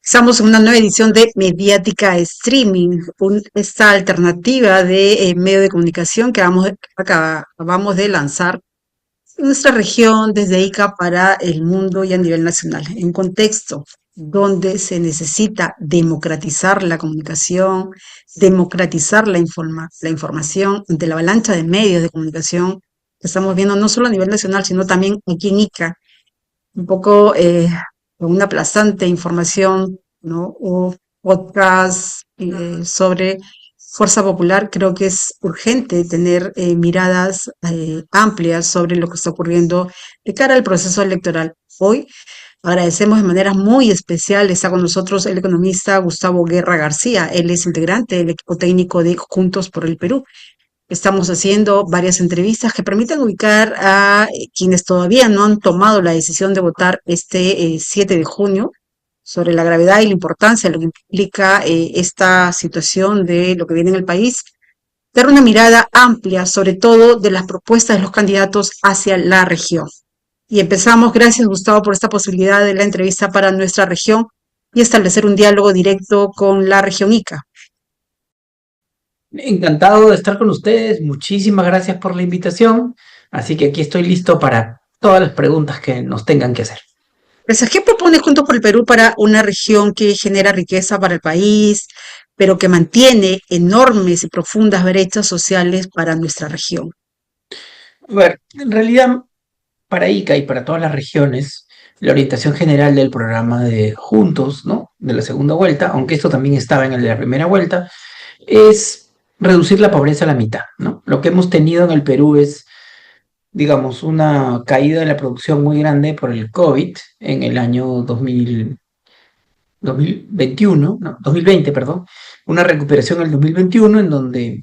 Estamos en una nueva edición de Mediática Streaming, esta alternativa de medio de comunicación que acabamos de lanzar en nuestra región desde ICA para el mundo y a nivel nacional, en contexto donde se necesita democratizar la comunicación, democratizar la información ante la avalancha de medios de comunicación que estamos viendo no solo a nivel nacional, sino también aquí en ICA un poco con una aplastante información, ¿no? O podcast sobre Fuerza Popular. Creo que es urgente tener miradas amplias sobre lo que está ocurriendo de cara al proceso electoral. Hoy agradecemos de manera muy especial, está con nosotros el economista Gustavo Guerra García. Él es integrante del equipo técnico de Juntos por el Perú. Estamos haciendo varias entrevistas que permiten ubicar a quienes todavía no han tomado la decisión de votar este 7 de junio sobre la gravedad y la importancia de lo que implica esta situación de lo que viene en el país, dar una mirada amplia sobre todo de las propuestas de los candidatos hacia la región. Y empezamos, gracias Gustavo por esta posibilidad de la entrevista para nuestra región y establecer un diálogo directo con la región ICA. Encantado de estar con ustedes, muchísimas gracias por la invitación, así que aquí estoy listo para todas las preguntas que nos tengan que hacer. Entonces, ¿qué propone Juntos por el Perú para una región que genera riqueza para el país, pero que mantiene enormes y profundas brechas sociales para nuestra región? A ver, en realidad para ICA y para todas las regiones, la orientación general del programa de Juntos, ¿no? De la segunda vuelta, aunque esto también estaba en el de la primera vuelta, es reducir la pobreza a la mitad, ¿no? Lo que hemos tenido en el Perú es, digamos, una caída de la producción muy grande por el COVID en el año 2021, no, 2020, perdón, una recuperación en el 2021 en donde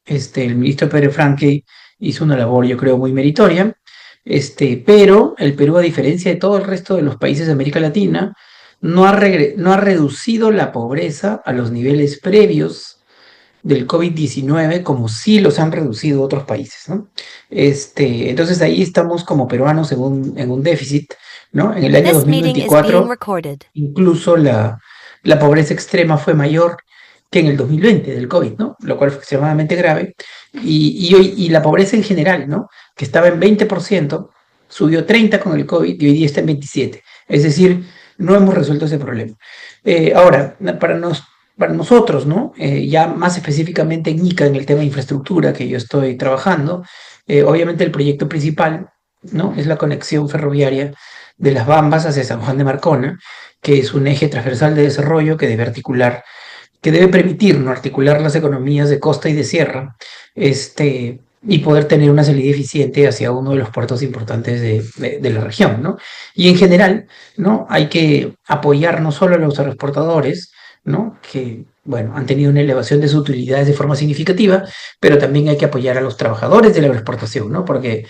el ministro Pedro Franque hizo una labor, yo creo, muy meritoria, pero el Perú, a diferencia de todo el resto de los países de América Latina, no ha reducido la pobreza a los niveles previos del COVID-19 como sí los han reducido otros países, ¿no? Entonces ahí estamos como peruanos en un déficit, ¿no? En el año This meeting is being 2024 recorded. incluso la pobreza extrema fue mayor que en el 2020 del COVID, ¿no? Lo cual fue extremadamente grave. Y la pobreza en general, ¿no? Que estaba en 20%, subió 30 con el COVID y hoy día está en 27. Es decir, no hemos resuelto ese problema. Ahora, para nosotros, ¿no? Ya más específicamente en ICA, en el tema de infraestructura que yo estoy trabajando, obviamente el proyecto principal, ¿no? Es la conexión ferroviaria de Las Bambas hacia San Juan de Marcona, que es un eje transversal de desarrollo que debe articular, que debe permitir, ¿no? Articular las economías de costa y de sierra, y poder tener una salida eficiente hacia uno de los puertos importantes de la región, ¿no? Y en general, ¿no? Hay que apoyar no solo a los aeroexportadores, ¿no? Que, bueno, han tenido una elevación de sus utilidades de forma significativa, pero también hay que apoyar a los trabajadores de la aeroexportación, ¿no? Porque,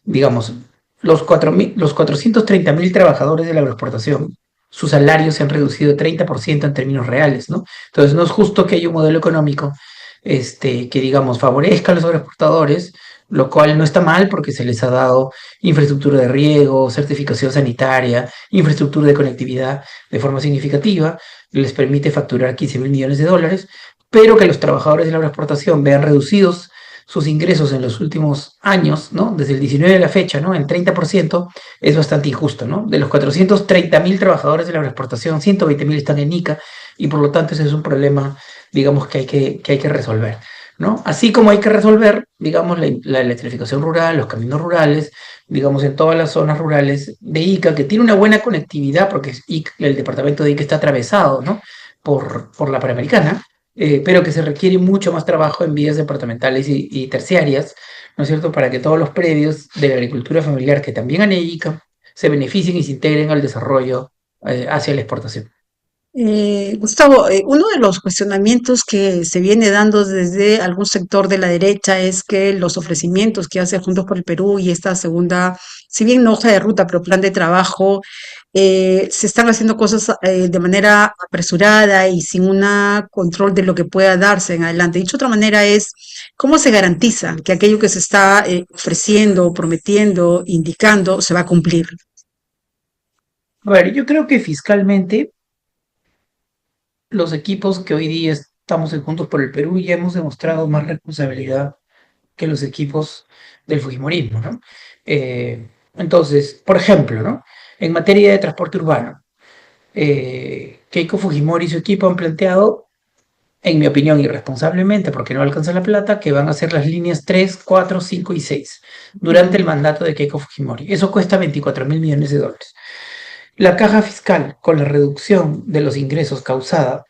digamos, los 430.000 trabajadores de la agroexportación, sus salarios se han reducido 30% en términos reales, ¿no? Entonces no es justo que haya un modelo económico que, digamos, favorezca a los agroexportadores, lo cual no está mal porque se les ha dado infraestructura de riego, certificación sanitaria, infraestructura de conectividad de forma significativa, les permite facturar 15.000 millones de dólares, pero que los trabajadores de la agroexportación vean reducidos sus ingresos en los últimos años, ¿no? Desde el 19 a la fecha, ¿no? En 30%, es bastante injusto, ¿no? De los 430.000 trabajadores de la agroexportación, 120.000 están en ICA y por lo tanto ese es un problema, digamos, que hay que resolver, ¿no? Así como hay que resolver, digamos, la electrificación rural, los caminos rurales, digamos, en todas las zonas rurales de ICA, que tiene una buena conectividad porque el departamento de ICA está atravesado, ¿no? Por la Panamericana, pero que se requiere mucho más trabajo en vías departamentales y terciarias, ¿no es cierto?, para que todos los predios de la agricultura familiar que también anedican se beneficien y se integren al desarrollo hacia la exportación. Gustavo, uno de los cuestionamientos que se viene dando desde algún sector de la derecha es que los ofrecimientos que hace Juntos por el Perú y esta segunda, si bien no hoja de ruta, pero plan de trabajo, se están haciendo cosas de manera apresurada y sin un control de lo que pueda darse en adelante. Dicho de otra manera es, ¿cómo se garantiza que aquello que se está ofreciendo, prometiendo, indicando, se va a cumplir? A ver, yo creo que fiscalmente los equipos que hoy día estamos en Juntos por el Perú ya hemos demostrado más responsabilidad que los equipos del Fujimorismo, ¿no? Entonces, por ejemplo, ¿no? En materia de transporte urbano, Keiko Fujimori y su equipo han planteado, en mi opinión, irresponsablemente, porque no alcanza la plata, que van a ser las líneas 3, 4, 5 y 6 durante el Ujú. mandato de Keiko Fujimori. Eso cuesta 24.000 millones de dólares. La caja fiscal, con la reducción de los ingresos causada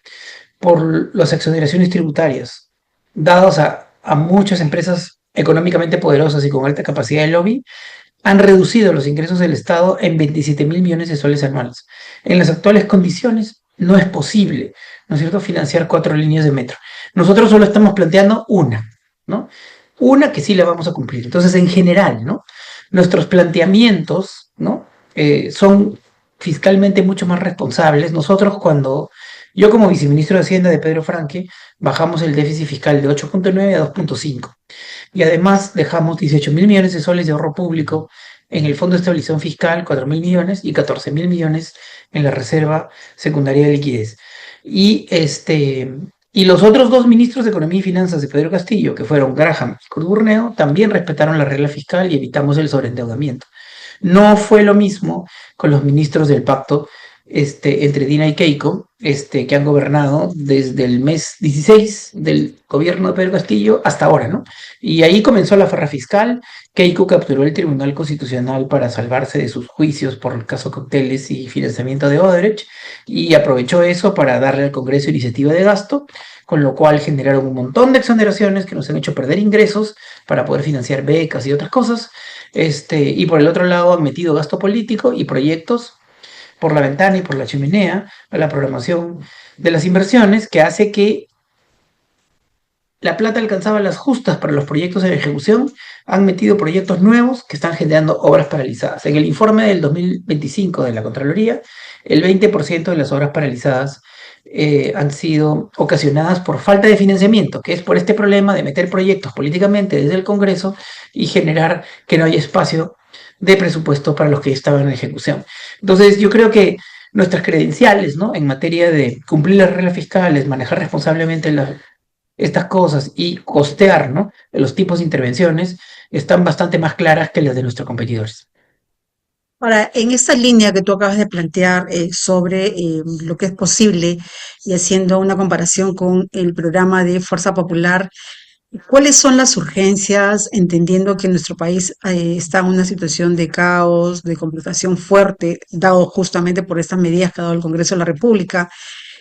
por las exoneraciones tributarias dadas a muchas empresas económicamente poderosas y con alta capacidad de lobby, han reducido los ingresos del Estado en 27.000 millones de soles anuales. En las actuales condiciones no es posible, ¿no es cierto?, financiar 4 líneas de metro. Nosotros solo estamos planteando una, ¿no? Una que sí la vamos a cumplir. Entonces, en general, ¿no? Nuestros planteamientos, ¿no? Son fiscalmente mucho más responsables. Nosotros cuando, yo como viceministro de Hacienda de Pedro Franque, bajamos el déficit fiscal de 8.9 a 2.5 y además dejamos 18.000 millones de soles de ahorro público en el Fondo de Estabilización Fiscal, 4.000 millones y 14.000 millones en la Reserva Secundaria de Liquidez. Y, y los otros dos ministros de Economía y Finanzas de Pedro Castillo, que fueron Graham y Curburneo, también respetaron la regla fiscal y evitamos el sobreendeudamiento. No fue lo mismo con los ministros del pacto entre Dina y Keiko, que han gobernado desde el mes 16 del gobierno de Pedro Castillo hasta ahora, ¿no? Y ahí comenzó la farra fiscal. Keiko capturó el Tribunal Constitucional para salvarse de sus juicios por el caso Cocteles y financiamiento de Odebrecht, y aprovechó eso para darle al Congreso iniciativa de gasto, con lo cual generaron un montón de exoneraciones que nos han hecho perder ingresos para poder financiar becas y otras cosas. Y por el otro lado han metido gasto político y proyectos por la ventana y por la chimenea a la programación de las inversiones, que hace que la plata alcanzaba las justas para los proyectos en ejecución. Han metido proyectos nuevos que están generando obras paralizadas. En el informe del 2025 de la Contraloría, el 20% de las obras paralizadas han sido ocasionadas por falta de financiamiento, que es por este problema de meter proyectos políticamente desde el Congreso y generar que no haya espacio de presupuesto para los que estaban en ejecución. Entonces, yo creo que nuestras credenciales, ¿no?, en materia de cumplir las reglas fiscales, manejar responsablemente estas cosas y costear, ¿no?, los tipos de intervenciones están bastante más claras que las de nuestros competidores. Ahora, en esta línea que tú acabas de plantear sobre lo que es posible y haciendo una comparación con el programa de Fuerza Popular, ¿cuáles son las urgencias, entendiendo que nuestro país está en una situación de caos, de complicación fuerte, dado justamente por estas medidas que ha dado el Congreso de la República?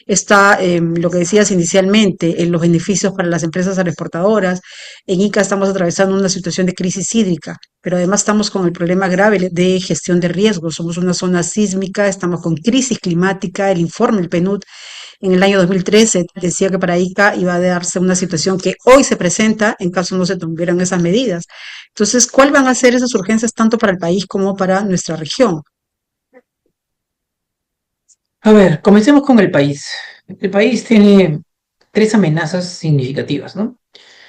Está lo que decías inicialmente, en los beneficios para las empresas agroexportadoras. En Ica estamos atravesando una situación de crisis hídrica, pero además estamos con el problema grave de gestión de riesgos. Somos una zona sísmica, estamos con crisis climática. El informe, el PNUD, en el año 2013 decía que para Ica iba a darse una situación que hoy se presenta en caso no se tuvieran esas medidas. Entonces, ¿cuáles van a ser esas urgencias tanto para el país como para nuestra región? A ver, comencemos con el país. El país tiene tres amenazas significativas, ¿no?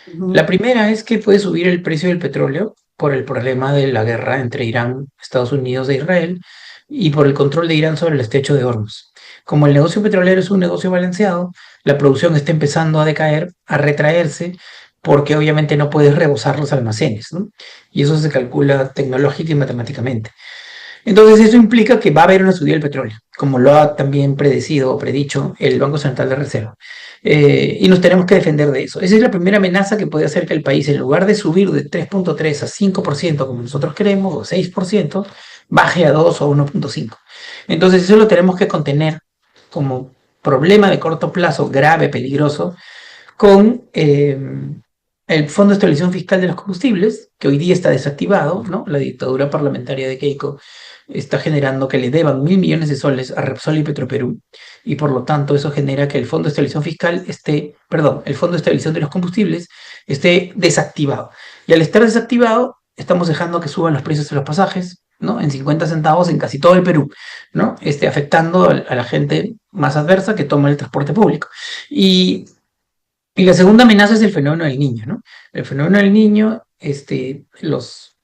La Ujú. primera es que puede subir el precio del petróleo por el problema de la guerra entre Irán, Estados Unidos e Israel y por el control de Irán sobre el estrecho de Hormuz. Como el negocio petrolero es un negocio balanceado, la producción está empezando a decaer, a retraerse, porque obviamente no puedes rebosar los almacenes, ¿no? Y eso se calcula tecnológica y matemáticamente. Entonces eso implica que va a haber una subida del petróleo, como lo ha también predecido o predicho el Banco Central de Reserva. Y nos tenemos que defender de eso. Esa es la primera amenaza que puede hacer que el país, en lugar de subir de 3.3 a 5% como nosotros queremos, o 6%, baje a 2 o 1.5. Entonces eso lo tenemos que contener como problema de corto plazo grave, peligroso, con el Fondo de Estabilización Fiscal de los Combustibles, que hoy día está desactivado, ¿no? La dictadura parlamentaria de Keiko está generando que le deban 1.000 millones de soles a Repsol y Petroperú, y por lo tanto eso genera que el Fondo de Estabilización Fiscal esté, perdón, el Fondo de Estabilización de los Combustibles esté desactivado. Y al estar desactivado, estamos dejando que suban los precios de los pasajes, ¿no?, en 50 centavos en casi todo el Perú, ¿no? Afectando a la gente más adversa que toma el transporte público. Y y la segunda amenaza es el fenómeno del niño, ¿no? El fenómeno del niño, los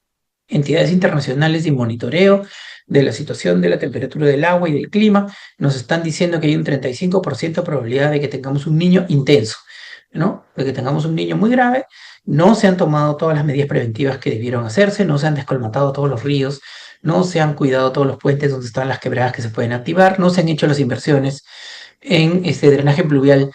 entidades internacionales de monitoreo de la situación de la temperatura del agua y del clima nos están diciendo que hay un 35% de probabilidad de que tengamos un niño intenso, ¿no? De que tengamos un niño muy grave. No se han tomado todas las medidas preventivas que debieron hacerse, no se han descolmatado todos los ríos, no se han cuidado todos los puentes donde están las quebradas que se pueden activar, no se han hecho las inversiones en este drenaje pluvial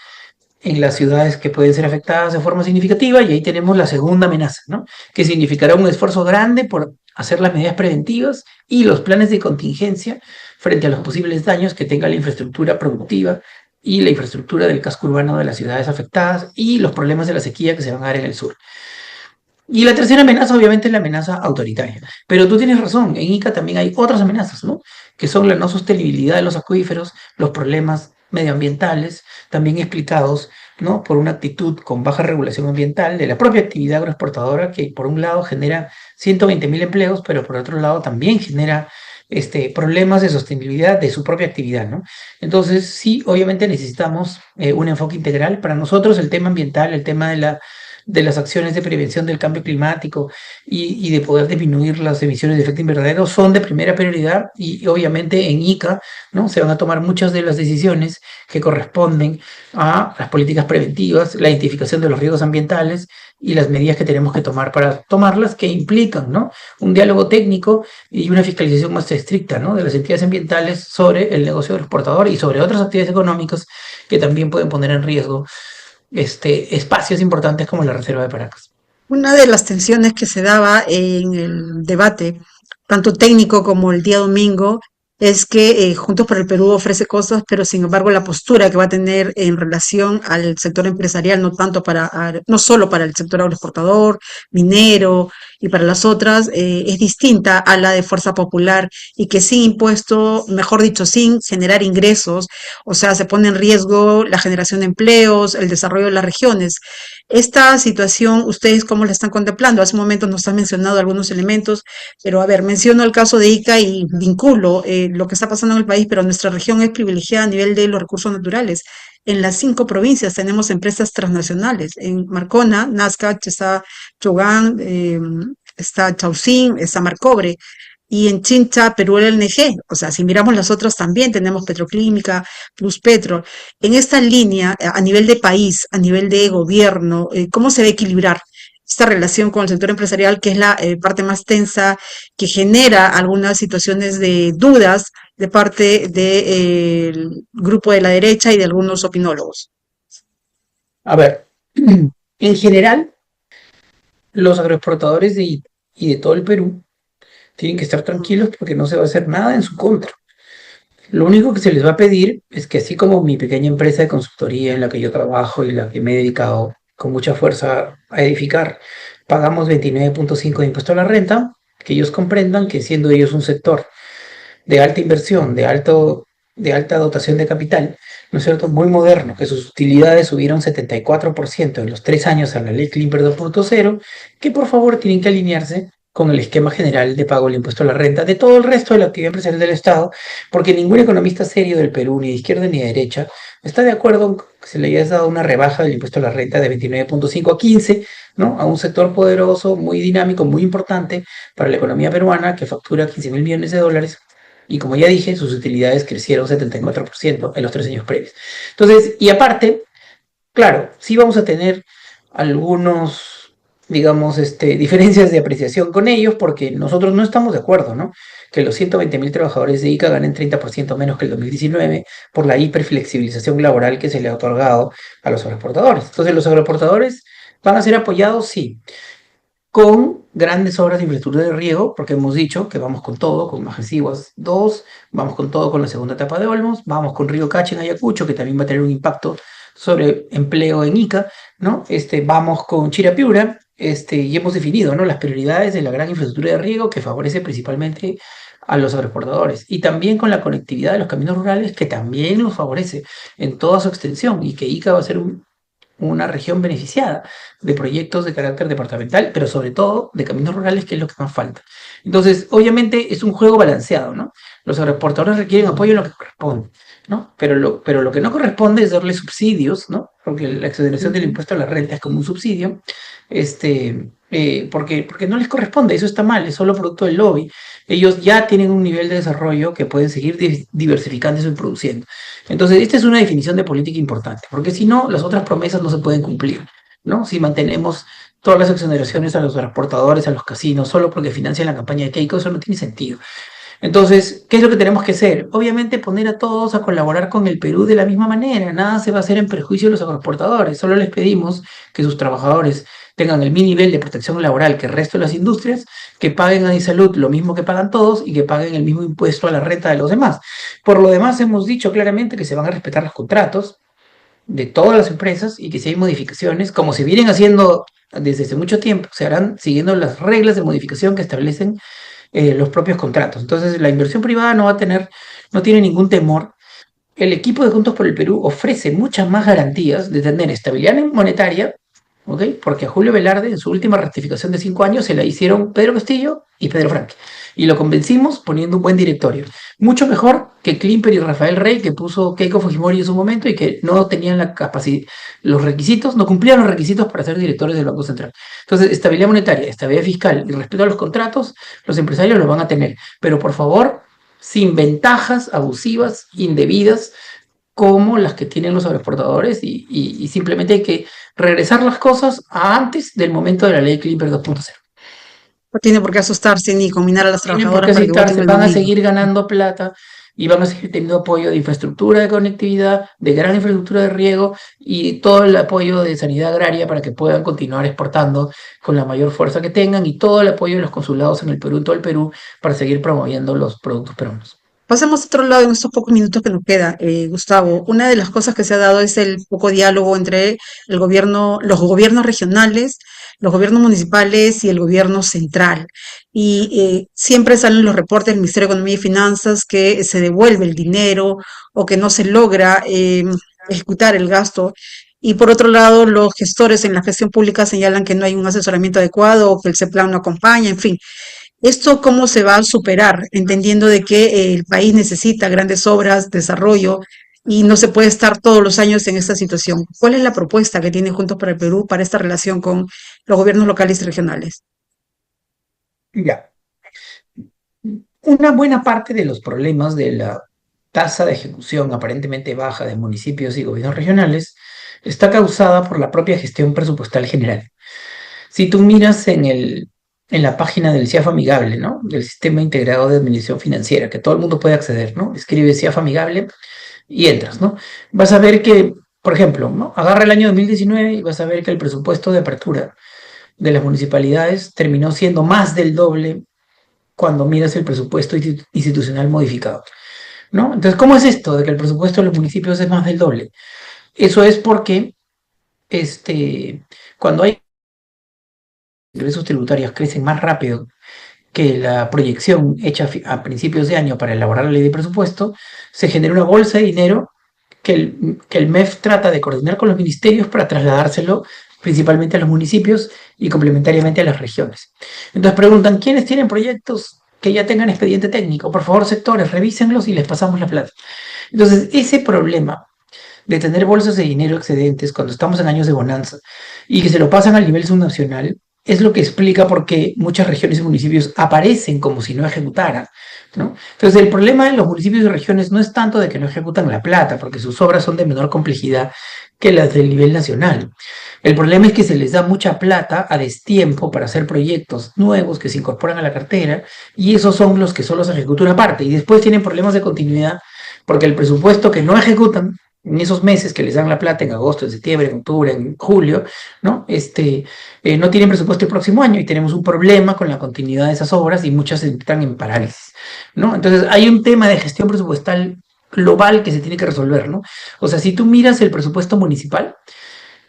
en las ciudades que pueden ser afectadas de forma significativa, y ahí tenemos la segunda amenaza, ¿no? Que significará un esfuerzo grande por hacer las medidas preventivas y los planes de contingencia frente a los posibles daños que tenga la infraestructura productiva y la infraestructura del casco urbano de las ciudades afectadas y los problemas de la sequía que se van a dar en el sur. Y la tercera amenaza, obviamente, es la amenaza autoritaria. Pero tú tienes razón, en Ica también hay otras amenazas, ¿no? Que son la no sostenibilidad de los acuíferos, los problemas medioambientales, también explicados, ¿no? Por una actitud con baja regulación ambiental de la propia actividad agroexportadora, que por un lado genera 120.000 empleos, pero por otro lado también genera problemas de sostenibilidad de su propia actividad, ¿no? Entonces, sí, obviamente necesitamos un enfoque integral. Para nosotros el tema ambiental, el tema de las acciones de prevención del cambio climático y de poder disminuir las emisiones de efecto invernadero son de primera prioridad, y obviamente en ICA, ¿no? Se van a tomar muchas de las decisiones que corresponden a las políticas preventivas, la identificación de los riesgos ambientales y las medidas que tenemos que tomar para tomarlas, que implican, ¿no? Un diálogo técnico y una fiscalización más estricta, ¿no? De las entidades ambientales sobre el negocio del exportador y sobre otras actividades económicas que también pueden poner en riesgo espacios importantes como la Reserva de Paracas. Una de las tensiones que se daba en el debate, tanto técnico como el día domingo, es que Juntos por el Perú ofrece cosas, pero sin embargo la postura que va a tener en relación al sector empresarial, no tanto no solo para el sector agroexportador, minero y para las otras, es distinta a la de Fuerza Popular, y que sin impuesto, mejor dicho, sin generar ingresos, o sea, se pone en riesgo la generación de empleos, el desarrollo de las regiones. Esta situación, ¿ustedes cómo la están contemplando? Hace un momento nos han mencionado algunos elementos, pero a ver, menciono el caso de Ica y vinculo lo que está pasando en el país, pero nuestra región es privilegiada a nivel de los recursos naturales. En las 5 provincias tenemos empresas transnacionales. En Marcona, Nazca, está Chogán, está Chaucín, está Marcobre. Y en Chincha, Perú, el LNG. O sea, si miramos las otras también, tenemos Petroquímica, Plus Petro. En esta línea, a nivel de país, a nivel de gobierno, ¿cómo se va a equilibrar esta relación con el sector empresarial, que es la parte más tensa, que genera algunas situaciones de dudas de parte del grupo de la derecha y de algunos opinólogos? A ver, en general, los agroexportadores y de todo el Perú tienen que estar tranquilos porque no se va a hacer nada en su contra. Lo único que se les va a pedir es que, así como mi pequeña empresa de consultoría en la que yo trabajo y la que me he dedicado con mucha fuerza a edificar, pagamos 29.5 de impuesto a la renta, que ellos comprendan que, siendo ellos un sector de alta inversión, de alta dotación de capital, ¿no es cierto?, muy moderno, que sus utilidades subieron 74% en los 3 años a la ley Klimper 2.0, que por favor tienen que alinearse con el esquema general de pago del impuesto a la renta de todo el resto de la actividad empresarial del Estado, porque ningún economista serio del Perú, ni de izquierda ni de derecha, está de acuerdo en que se le haya dado una rebaja del impuesto a la renta de 29.5 a 15, ¿no? A un sector poderoso, muy dinámico, muy importante para la economía peruana, que factura 15.000 millones de dólares, y como ya dije, sus utilidades crecieron 74% en los 3 años previos. Entonces, y aparte, claro, sí vamos a tener algunos, digamos, diferencias de apreciación con ellos, porque nosotros no estamos de acuerdo, ¿no? Que los 120.000 trabajadores de ICA ganen 30% menos que el 2019 por la hiperflexibilización laboral que se le ha otorgado a los agroexportadores. Entonces, los agroexportadores van a ser apoyados, sí, con grandes obras de infraestructura de riego, porque hemos dicho que vamos con todo, con Majesiguas 2, vamos con todo con la segunda etapa de Olmos, vamos con Río Cachi en Ayacucho, que también va a tener un impacto sobre empleo en Ica, ¿no? Vamos con Chirapiura, y hemos definido, ¿no?, las prioridades de la gran infraestructura de riego que favorece principalmente a los agroexportadores, y también con la conectividad de los caminos rurales, que también los favorece en toda su extensión, y que Ica va a ser una región beneficiada de proyectos de carácter departamental, pero sobre todo de caminos rurales, que es lo que más falta. Entonces, obviamente es un juego balanceado, ¿no? Los agroexportadores requieren apoyo en lo que corresponde, ¿no? Pero lo que no corresponde es darle subsidios, ¿no?, porque la exoneración del Ujú. impuesto a la renta es como un subsidio, porque no les corresponde, eso está mal, es solo producto del lobby. Ellos ya tienen un nivel de desarrollo que pueden seguir diversificándose y produciendo. Entonces, esta es una definición de política importante, porque si no, las otras promesas no se pueden cumplir, ¿no? Si mantenemos todas las exoneraciones a los transportadores, a los casinos, solo porque financian la campaña de Keiko, eso no tiene sentido. Entonces, ¿qué es lo que tenemos que hacer? Obviamente poner a todos a colaborar con el Perú de la misma manera. Nada se va a hacer en perjuicio de los agroexportadores. Solo les pedimos que sus trabajadores tengan el mismo nivel de protección laboral que el resto de las industrias, que paguen a Salud lo mismo que pagan todos y que paguen el mismo impuesto a la renta de los demás. Por lo demás, hemos dicho claramente que se van a respetar los contratos de todas las empresas y que si hay modificaciones, como se vienen haciendo desde hace mucho tiempo, se harán siguiendo las reglas de modificación que establecen los propios contratos. Entonces, la inversión privada no va a tener, no tiene ningún temor. El equipo de Juntos por el Perú ofrece muchas más garantías de tener estabilidad monetaria, ¿ok? Porque a Julio Velarde, en su última ratificación de 5 años, se la hicieron Pedro Castillo y Pedro Franque. Y lo convencimos poniendo un buen directorio. Mucho mejor que Klimper y Rafael Rey, que puso Keiko Fujimori en su momento y que no tenían la capacidad, los requisitos, no cumplían los requisitos para ser directores del Banco Central. Entonces, estabilidad monetaria, estabilidad fiscal y respeto a los contratos, los empresarios lo van a tener. Pero por favor, sin ventajas abusivas, indebidas, como las que tienen los agroexportadores y simplemente hay que regresar las cosas a antes del momento de la ley Klimper 2.0. No tiene por qué asustarse ni combinar a las Tienen por trabajadoras qué para que voten citarse, el van a domingo. seguir ganando plata y van a seguir teniendo apoyo de infraestructura de conectividad, de gran infraestructura de riego y todo el apoyo de sanidad agraria para que puedan continuar exportando con la mayor fuerza que tengan y todo el apoyo de los consulados en el Perú, en todo el Perú, para seguir promoviendo los productos peruanos. Pasemos a otro lado en estos pocos minutos que nos queda, Gustavo. Una de las cosas que se ha dado es el poco diálogo entre el gobierno, los gobiernos regionales, los gobiernos municipales y el gobierno central. Y siempre salen los reportes del Ministerio de Economía y Finanzas que se devuelve el dinero o que no se logra ejecutar el gasto. Y por otro lado, los gestores en la gestión pública señalan que no hay un asesoramiento adecuado o que el CEPLAN no acompaña, en fin. ¿Esto cómo se va a superar? Entendiendo de que el país necesita grandes obras, desarrollo, y no se puede estar todos los años en esta situación. ¿Cuál es la propuesta que tiene Juntos para el Perú para esta relación con los gobiernos locales y regionales? Ya. Una buena parte de los problemas de la tasa de ejecución aparentemente baja de municipios y gobiernos regionales está causada por la propia gestión presupuestal general. Si tú miras en la página del CIAF Amigable, ¿no? Del Sistema Integrado de Administración Financiera, que todo el mundo puede acceder, ¿no? Escribe CIAF Amigable y entras, ¿no? Vas a ver que, por ejemplo, ¿no? Agarra el año 2019 y vas a ver que el presupuesto de apertura de las municipalidades terminó siendo más del doble cuando miras el presupuesto institucional modificado, ¿no? Entonces, ¿cómo es esto de que el presupuesto de los municipios es más del doble? Eso es porque cuando hay ingresos tributarios crecen más rápido que la proyección hecha a principios de año para elaborar la ley de presupuesto, se genera una bolsa de dinero que el MEF trata de coordinar con los ministerios para trasladárselo principalmente a los municipios y complementariamente a las regiones. Entonces preguntan, ¿quiénes tienen proyectos que ya tengan expediente técnico? Por favor, sectores, revísenlos y les pasamos la plata. Entonces, ese problema de tener bolsas de dinero excedentes cuando estamos en años de bonanza y que se lo pasan al nivel subnacional, es lo que explica por qué muchas regiones y municipios aparecen como si no ejecutaran, ¿no? Entonces, el problema de los municipios y regiones no es tanto de que no ejecutan la plata, porque sus obras son de menor complejidad que las del nivel nacional. El problema es que se les da mucha plata a destiempo para hacer proyectos nuevos que se incorporan a la cartera y esos son los que solo se ejecutan una parte y después tienen problemas de continuidad porque el presupuesto que no ejecutan en esos meses que les dan la plata en agosto, en septiembre, en octubre, en julio, ¿no? No tienen presupuesto el próximo año y tenemos un problema con la continuidad de esas obras y muchas están en parálisis, ¿no? Entonces hay un tema de gestión presupuestal global que se tiene que resolver, ¿no? O sea, si tú miras el presupuesto municipal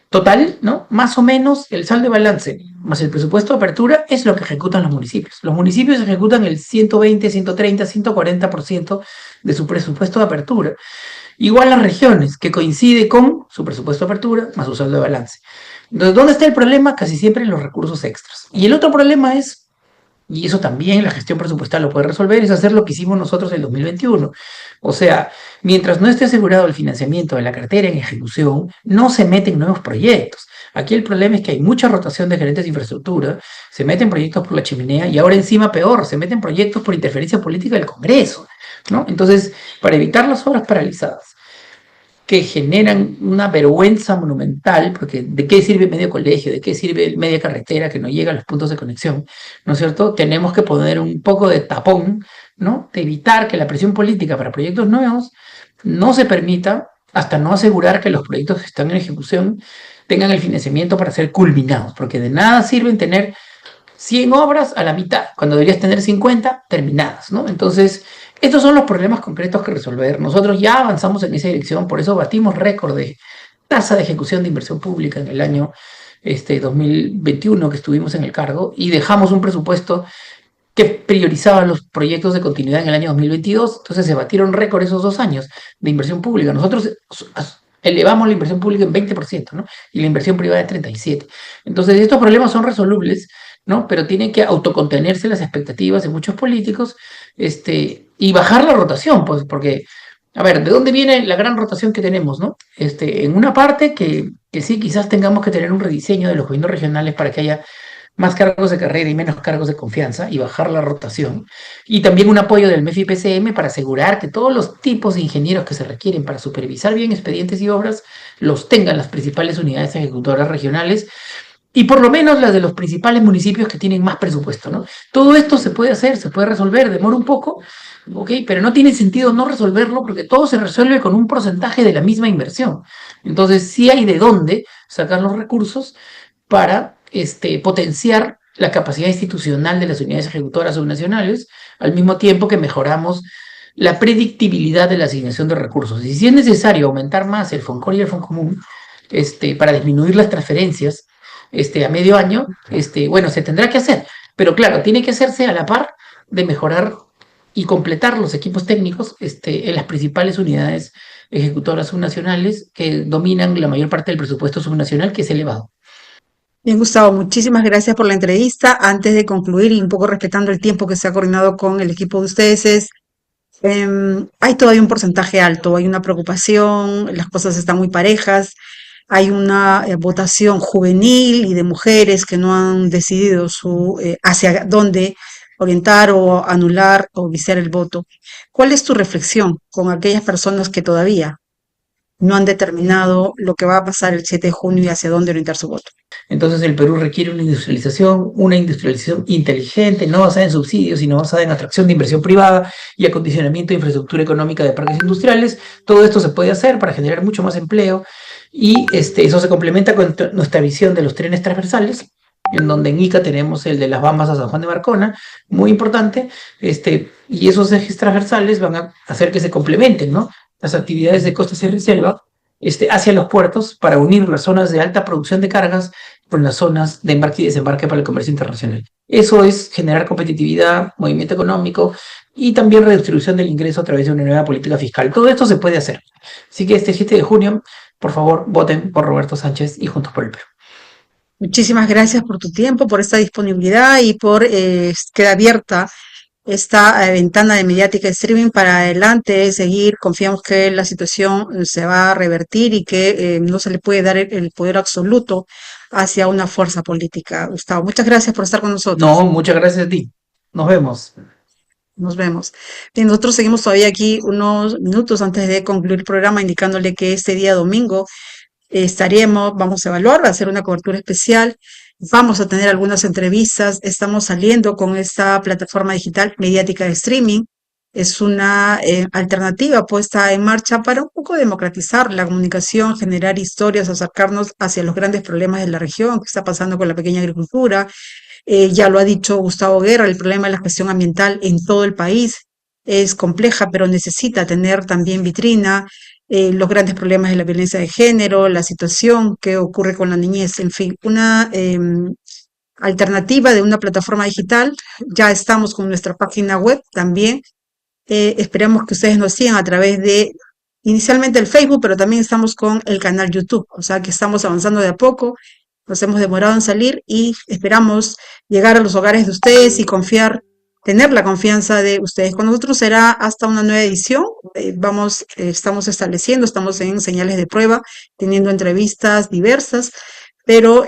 total, ¿no? Más o menos el saldo de balance más el presupuesto de apertura es lo que ejecutan los municipios. Los municipios ejecutan el 120, 130, 140% de su presupuesto de apertura. Igual las regiones, que coincide con su presupuesto de apertura más su saldo de balance. Entonces, ¿dónde está el problema? Casi siempre en los recursos extras. Y el otro problema es Y eso también la gestión presupuestal lo puede resolver, es hacer lo que hicimos nosotros en el 2021. O sea, mientras no esté asegurado el financiamiento de la cartera en ejecución, no se meten nuevos proyectos. Aquí el problema es que hay mucha rotación de gerentes de infraestructura, se meten proyectos por la chimenea y ahora encima peor, se meten proyectos por interferencia política del Congreso, ¿no? Entonces, para evitar las obras paralizadas, que generan una vergüenza monumental, porque ¿de qué sirve medio colegio? ¿De qué sirve media carretera que no llega a los puntos de conexión? ¿No es cierto? Tenemos que poner un poco de tapón, ¿no? De evitar que la presión política para proyectos nuevos no se permita hasta no asegurar que los proyectos que están en ejecución tengan el financiamiento para ser culminados, porque de nada sirven tener 100 obras a la mitad, cuando deberías tener 50 terminadas, ¿no? Entonces, estos son los problemas concretos que resolver. Nosotros ya avanzamos en esa dirección, por eso batimos récord de tasa de ejecución de inversión pública en el año 2021 que estuvimos en el cargo y dejamos un presupuesto que priorizaba los proyectos de continuidad en el año 2022. Entonces se batieron récord esos 2 años de inversión pública. Nosotros elevamos la inversión pública en 20%, ¿no? Y la inversión privada en 37%. Entonces estos problemas son resolubles, ¿no? Pero tienen que autocontenerse las expectativas de muchos políticos y bajar la rotación, pues, porque, a ver, ¿de dónde viene la gran rotación que tenemos, no? En una parte que sí, quizás tengamos que tener un rediseño de los gobiernos regionales para que haya más cargos de carrera y menos cargos de confianza y bajar la rotación. Y también un apoyo del MEF y PCM para asegurar que todos los tipos de ingenieros que se requieren para supervisar bien expedientes y obras los tengan las principales unidades ejecutoras regionales y por lo menos las de los principales municipios que tienen más presupuesto, ¿no? Todo esto se puede hacer, se puede resolver, demora un poco, ¿ok? Pero no tiene sentido no resolverlo porque todo se resuelve con un porcentaje de la misma inversión. Entonces, sí hay de dónde sacar los recursos para potenciar la capacidad institucional de las unidades ejecutoras subnacionales, al mismo tiempo que mejoramos la predictibilidad de la asignación de recursos. Y si es necesario aumentar más el FONCOR y el FONCOMUN para disminuir las transferencias a medio año, bueno, se tendrá que hacer. Pero claro, tiene que hacerse a la par de mejorar y completar los equipos técnicos en las principales unidades ejecutoras subnacionales que dominan la mayor parte del presupuesto subnacional, que es elevado. Bien, Gustavo, muchísimas gracias por la entrevista. Antes de concluir y un poco respetando el tiempo que se ha coordinado con el equipo de ustedes, hay todavía un porcentaje alto, hay una preocupación, las cosas están muy parejas, hay una votación juvenil y de mujeres que no han decidido hacia dónde orientar o anular o viciar el voto. ¿Cuál es tu reflexión con aquellas personas que todavía no han determinado lo que va a pasar el 7 de junio y hacia dónde orientar su voto? Entonces el Perú requiere una industrialización inteligente, no basada en subsidios, sino basada en atracción de inversión privada y acondicionamiento de infraestructura económica de parques industriales. Todo esto se puede hacer para generar mucho más empleo y eso se complementa con nuestra visión de los trenes transversales, en donde en Ica tenemos el de Las Bambas a San Juan de Marcona, muy importante, y esos ejes transversales van a hacer que se complementen, ¿no? Las actividades de costas y reserva hacia los puertos para unir las zonas de alta producción de cargas con las zonas de embarque y desembarque para el comercio internacional. Eso es generar competitividad, movimiento económico y también redistribución del ingreso a través de una nueva política fiscal. Todo esto se puede hacer. Así que este 7 de junio, por favor, voten por Roberto Sánchez y Juntos por el Perú. Muchísimas gracias por tu tiempo, por esta disponibilidad y por quedar abierta esta ventana de mediática streaming para adelante, seguir. Confiamos que la situación se va a revertir y que no se le puede dar el poder absoluto hacia una fuerza política. Gustavo, muchas gracias por estar con No, nosotros. muchas gracias a ti. Nos vemos. Nos vemos. Bien, nosotros seguimos todavía aquí unos minutos antes de concluir el programa, indicándole que este día domingo vamos a evaluar, va a hacer una cobertura especial, vamos a tener algunas entrevistas, estamos saliendo con esta plataforma digital mediática de streaming. Es una alternativa puesta en marcha para un poco democratizar la comunicación, generar historias, acercarnos hacia los grandes problemas de la región, qué está pasando con la pequeña agricultura. Ya lo ha dicho Gustavo Guerra, el problema de la gestión ambiental en todo el país es compleja, pero necesita tener también vitrina, los grandes problemas de la violencia de género, la situación que ocurre con la niñez, en fin, una alternativa de una plataforma digital. Ya estamos con nuestra página web también. Esperamos que ustedes nos sigan a través de inicialmente el Facebook, pero también estamos con el canal YouTube, o sea que estamos avanzando de a poco nos hemos demorado en salir y esperamos llegar a los hogares de ustedes y confiar, tener la confianza de ustedes. Con nosotros será hasta una nueva edición. Estamos estableciendo, estamos en señales de prueba, teniendo entrevistas diversas, pero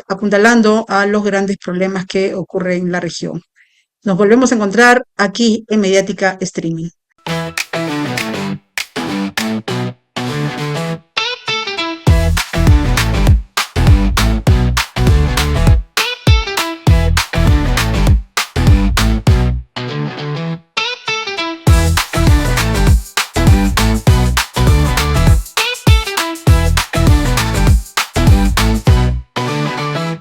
apuntalando a los grandes problemas que ocurren en la región. Nos volvemos a encontrar aquí en Mediática Streaming.